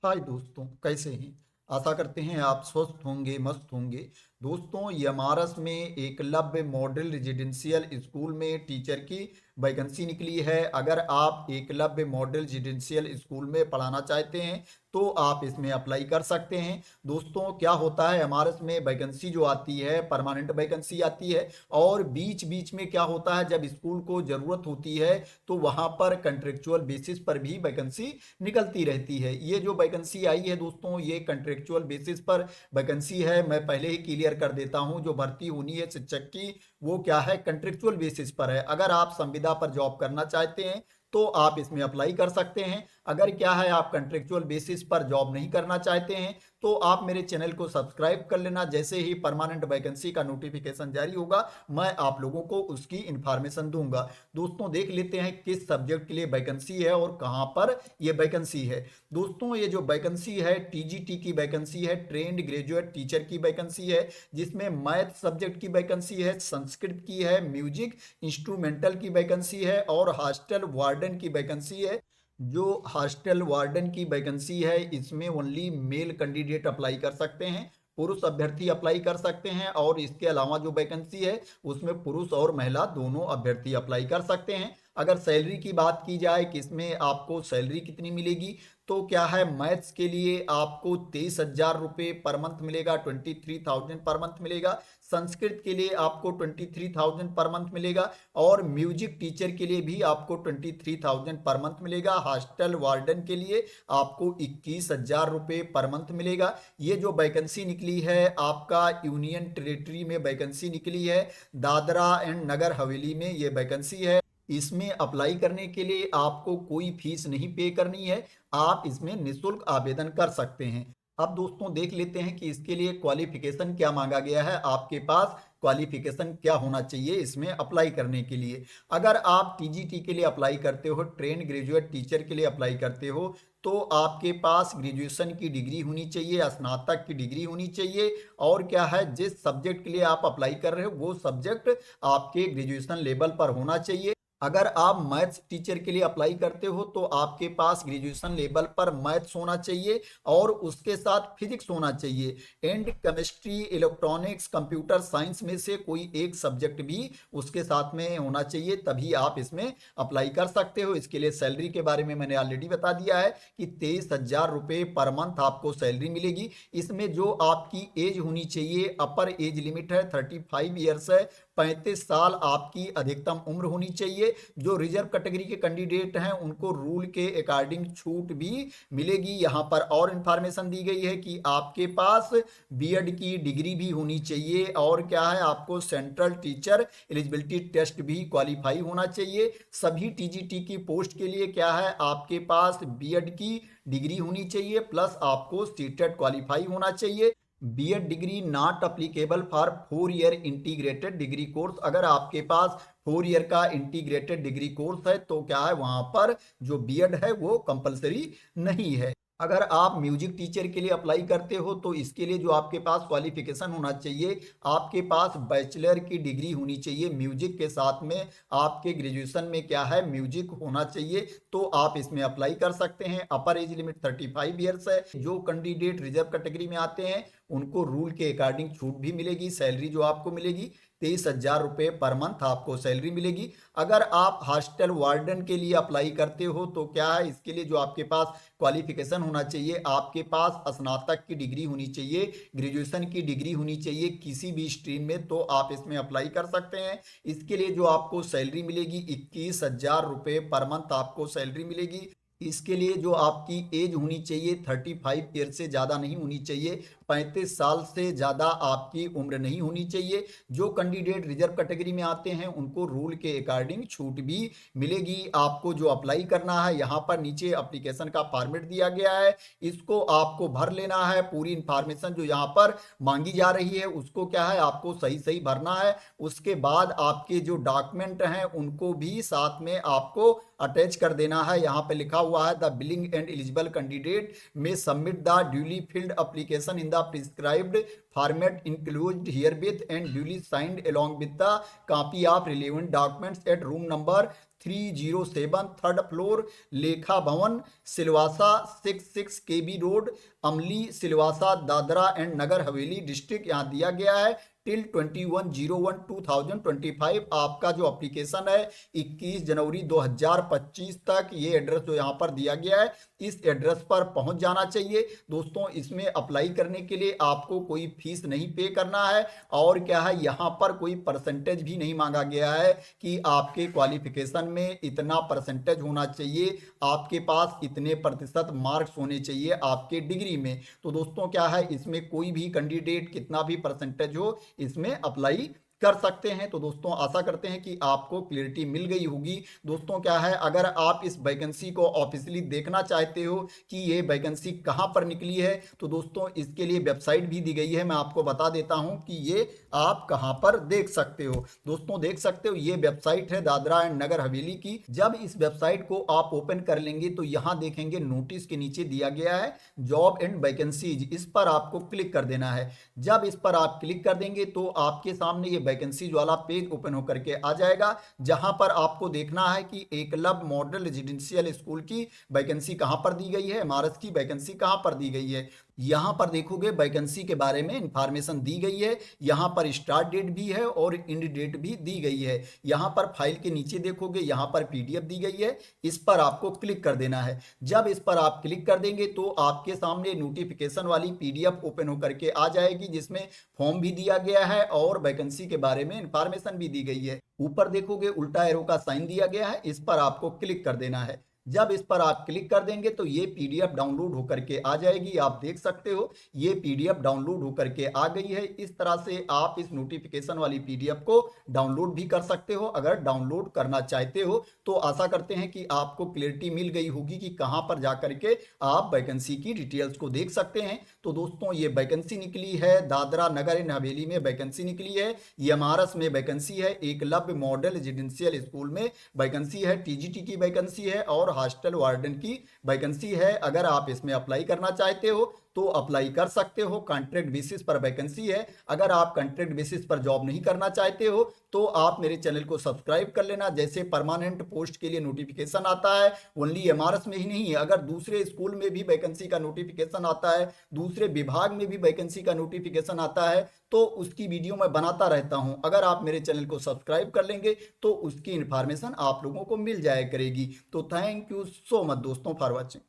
हाय दोस्तों, कैसे हैं। आशा करते हैं आप स्वस्थ होंगे, मस्त होंगे। दोस्तों, यमारस में एकलव्य मॉडल रेजिडेंशियल स्कूल में टीचर की वैकेंसी निकली है। अगर आप एकलव्य मॉडल रेजिडेंशियल स्कूल में पढ़ाना चाहते हैं तो आप इसमें अप्लाई कर सकते हैं। दोस्तों, क्या होता है, यमारस में वैकेंसी जो आती है परमानेंट वैकेंसी आती है, और बीच बीच में क्या होता है, जब स्कूल को ज़रूरत होती है तो वहाँ पर कंट्रेक्चुअल बेसिस पर भी वैकेंसी निकलती रहती है। ये जो वैकेंसी आई है दोस्तों, ये कंट्रेक्चुअल बेसिस पर वैकेंसी है। मैं पहले ही क्लियर कर देता हूँ, जो भर्ती होनी है शिक्षक की वो क्या है, कंट्रेक्चुअल बेसिस पर है। अगर आप संविदा पर जॉब करना चाहते हैं तो आप इसमें अप्लाई कर सकते हैं। अगर क्या है, आप कंट्रेक्चुअल बेसिस पर जॉब नहीं करना चाहते हैं तो आप मेरे चैनल को सब्सक्राइब कर लेना। जैसे ही परमानेंट वैकेंसी का नोटिफिकेशन जारी होगा मैं आप लोगों को उसकी इंफॉर्मेशन दूंगा। दोस्तों, देख लेते हैं किस सब्जेक्ट के लिए वैकेंसी है और कहां पर यह वैकेंसी है। दोस्तों, ये जो वैकेंसी है टीजीटी की वैकेंसी है, ट्रेंड ग्रेजुएट टीचर की वैकेंसी है, जिसमें मैथ सब्जेक्ट की वैकेंसी है, संस्कृत की है, म्यूजिक इंस्ट्रूमेंटल की वैकेंसी है और हॉस्टल वार्डन की वैकेंसी है। जो हॉस्टल वार्डन की वैकेंसी है इसमें ओनली मेल कैंडिडेट अप्लाई कर सकते हैं, पुरुष अभ्यर्थी अप्लाई कर सकते हैं। और इसके अलावा जो वैकेंसी है उसमें पुरुष और महिला दोनों अभ्यर्थी अप्लाई कर सकते हैं। अगर सैलरी की बात की जाए कि इसमें आपको सैलरी कितनी मिलेगी, तो क्या है, मैथ्स के लिए आपको 23,000 रुपये पर मंथ मिलेगा, 23,000 पर मंथ मिलेगा। संस्कृत के लिए आपको 23,000 पर मंथ मिलेगा और म्यूजिक टीचर के लिए भी आपको 23,000 पर मंथ मिलेगा। हॉस्टल वार्डन के लिए आपको 21,000 रुपये पर मंथ मिलेगा। ये जो वैकेंसी निकली है आपका यूनियन टेरेटरी में वैकेंसी निकली है, दादरा एंड नगर हवेली में ये वैकेंसी है। इसमें अप्लाई करने के लिए आपको कोई फीस नहीं पे करनी है, आप इसमें निःशुल्क आवेदन कर सकते हैं। अब दोस्तों, देख लेते हैं कि इसके लिए क्वालिफिकेशन क्या मांगा गया है, आपके पास क्वालिफिकेशन क्या होना चाहिए इसमें अप्लाई करने के लिए। अगर आप टीजीटी के लिए अप्लाई करते हो, ट्रेन ग्रेजुएट टीचर के लिए अप्लाई करते हो, तो आपके पास ग्रेजुएशन की डिग्री होनी चाहिए, स्नातक की डिग्री होनी चाहिए। और क्या है, जिस सब्जेक्ट के लिए आप अप्लाई कर रहे हो वो सब्जेक्ट आपके ग्रेजुएशन लेवल पर होना चाहिए। अगर आप मैथ्स टीचर के लिए अप्लाई करते हो तो आपके पास ग्रेजुएशन लेवल पर मैथ्स होना चाहिए और उसके साथ फिजिक्स होना चाहिए, and chemistry, electronics, computer science में से कोई एक सब्जेक्ट भी उसके साथ में होना चाहिए, तभी आप इसमें अप्लाई कर सकते हो। इसके लिए सैलरी के बारे में मैंने ऑलरेडी बता दिया है कि 23,000 रुपये पर मंथ आपको सैलरी मिलेगी। इसमें जो आपकी एज होनी चाहिए, अपर एज लिमिट है 35 ईयर्स है, 35 साल आपकी अधिकतम उम्र होनी चाहिए। जो रिजर्व कैटेगरी के कैंडिडेट हैं उनको रूल के अकॉर्डिंग छूट भी मिलेगी। यहाँ पर और इंफॉर्मेशन दी गई है कि आपके पास बीएड की डिग्री भी होनी चाहिए और क्या है, आपको सेंट्रल टीचर एलिजिबिलिटी टेस्ट भी क्वालिफाई होना चाहिए। सभी टीजीटी की पोस्ट के लिए क्या है, आपके पास बीएड की डिग्री होनी चाहिए प्लस आपको सीटेट क्वालिफाई होना चाहिए। BEd degree not applicable for 4 year integrated degree course. अगर आपके पास 4 ईयर का इंटीग्रेटेड डिग्री कोर्स है तो क्या है, वहां पर जो बीएड है वो कंपलसरी नहीं है। अगर आप म्यूजिक टीचर के लिए अप्लाई करते हो तो इसके लिए जो आपके पास क्वालिफिकेशन होना चाहिए, आपके पास बैचलर की डिग्री होनी चाहिए म्यूजिक के साथ में, आपके ग्रेजुएशन में क्या है, म्यूजिक होना चाहिए, तो आप इसमें अप्लाई कर सकते हैं। अपर एज लिमिट 35 ईयर्स है। जो कैंडिडेट रिजर्व कैटेगरी में आते हैं उनको रूल के अकॉर्डिंग छूट भी मिलेगी। सैलरी जो आपको मिलेगी 23,000 रुपये पर मंथ आपको सैलरी मिलेगी। अगर आप हॉस्टल वार्डन के लिए अप्लाई करते हो तो क्या है, इसके लिए जो आपके पास क्वालिफिकेशन होना चाहिए, आपके पास स्नातक की डिग्री होनी चाहिए, ग्रेजुएशन की डिग्री होनी चाहिए किसी भी स्ट्रीम में, तो आप इसमें अप्लाई कर सकते हैं। इसके लिए जो आपको सैलरी मिलेगी 21,000 रुपये पर मंथ आपको सैलरी मिलेगी। इसके लिए जो आपकी एज होनी चाहिए 35 ईयर से ज़्यादा नहीं होनी चाहिए, 35 साल से ज़्यादा आपकी उम्र नहीं होनी चाहिए। जो कैंडिडेट रिजर्व कैटेगरी में आते हैं उनको रूल के अकॉर्डिंग छूट भी मिलेगी। आपको जो अप्लाई करना है, यहाँ पर नीचे एप्लीकेशन का फॉर्मेट दिया गया है, इसको आपको भर लेना है। पूरी इंफॉर्मेशन जो यहाँ पर मांगी जा रही है उसको क्या है, आपको सही सही भरना है। उसके बाद आपके जो डॉक्यूमेंट हैं उनको भी साथ में आपको अटैच कर देना है। यहाँ पे लिखा हुआ है, the billing and eligible candidate may submit the duly filled application in the prescribed format include herewith and duly signed along with the copy of relevant documents at room number 307 third floor, लेखा भवन, सिलवासा 66 केबी road, अमली, Silvassa, Dadra and Nagar Haveli district यहाँ दिया गया है till 21/01/2025। आपका जो application है 21 जनवरी 2025 तक ये एड्रेस जो यहाँ पर दिया गया है इस एड्रेस पर पहुंच जाना चाहिए। दोस्तों इसमें अप्लाई करने के लिए आपको कोई फीस नहीं पे करना है और क्या है यहाँ पर कोई परसेंटेज भी नहीं मांगा गया है कि आपके क्वालिफिकेशन में इतना परसेंटेज होना चाहिए, आपके पास इतने प्रतिशत मार्क्स होने चाहिए आपके डिग्री में। तो दोस्तों क्या है इसमें कोई भी कैंडिडेट कितना भी परसेंटेज हो इसमें अप्लाई कर सकते हैं। तो दोस्तों आशा करते हैं कि आपको क्लियरिटी मिल गई होगी। दोस्तों क्या है अगर आप इस वैकेंसी को ऑफिशियली देखना चाहते हो कि ये वैकेंसी कहां पर निकली है तो दोस्तों इसके लिए वेबसाइट भी दी गई है, मैं आपको बता देता हूं कि ये आप कहां पर देख सकते हो। दोस्तों देख सकते हो ये वेबसाइट है दादरा एंड नगर हवेली की। जब इस वेबसाइट को आप ओपन कर लेंगे तो यहां देखेंगे नोटिस के नीचे दिया गया है जॉब एंड वैकेंसीज, इस पर आपको क्लिक कर देना है। जब इस पर आप क्लिक कर देंगे तो आपके सामने ये वैकेंसी वाला पेज ओपन होकर के आ जाएगा जहां पर आपको देखना है कि एकलव्य मॉडल रेजिडेंशियल स्कूल की वैकेंसी कहां पर दी गई है, एमआरएस की वैकेंसी कहां पर दी गई है। यहां पर देखोगे वैकेंसी के बारे में इंफॉर्मेशन दी गई है, यहां पर स्टार्ट डेट भी है और एंड डेट भी दी गई है। यहां पर फाइल के नीचे देखोगे यहां पर पीडीएफ दी गई है, इस पर आपको क्लिक कर देना है। जब इस पर आप क्लिक कर देंगे तो आपके सामने नोटिफिकेशन वाली पीडीएफ ओपन होकर के आ जाएगी जिसमें फॉर्म भी दिया गया है और वैकेंसी के बारे में इंफॉर्मेशन भी दी गई है। ऊपर देखोगे उल्टा एरो का साइन दिया गया है, इस पर आपको क्लिक कर देना है। जब इस पर आप क्लिक कर देंगे तो ये पीडीएफ डाउनलोड होकर के आ जाएगी, आप देख सकते हो ये पीडीएफ डाउनलोड होकर के आ गई है। इस तरह से आप इस नोटिफिकेशन वाली पीडीएफ को डाउनलोड भी कर सकते हो अगर डाउनलोड करना चाहते हो। तो आशा करते हैं कि आपको क्लियरिटी मिल गई होगी कि कहां पर जाकर के आप वैकेंसी की डिटेल्स को देख सकते हैं। तो दोस्तों ये वैकेंसी निकली है दादरा नगर एंड हवेली में वैकेंसी निकली है, ये एमआरएस में वैकेंसी है, एकलव्य मॉडल रेजिडेंशियल स्कूल में वैकेंसी है, टीजीटी की वैकेंसी है और हॉस्टल वार्डन की वैकेंसी है। अगर आप इसमें अप्लाई करना चाहते हो तो अप्लाई कर सकते हो। कॉन्ट्रैक्ट बेसिस पर वैकेंसी है, अगर आप कॉन्ट्रैक्ट बेसिस पर जॉब नहीं करना चाहते हो तो आप मेरे चैनल को सब्सक्राइब कर लेना। जैसे परमानेंट पोस्ट के लिए नोटिफिकेशन आता है ओनली एमआरएस में ही नहीं है, अगर दूसरे स्कूल में भी वैकेंसी का नोटिफिकेशन आता है, दूसरे विभाग में भी वैकेंसी का नोटिफिकेशन आता है तो उसकी वीडियो मैं बनाता रहता हूं। अगर आप मेरे चैनल को सब्सक्राइब कर लेंगे तो उसकी इंफॉर्मेशन आप लोगों को मिल जाया करेगी। तो थैंक यू सो मच दोस्तों फॉर वॉचिंग।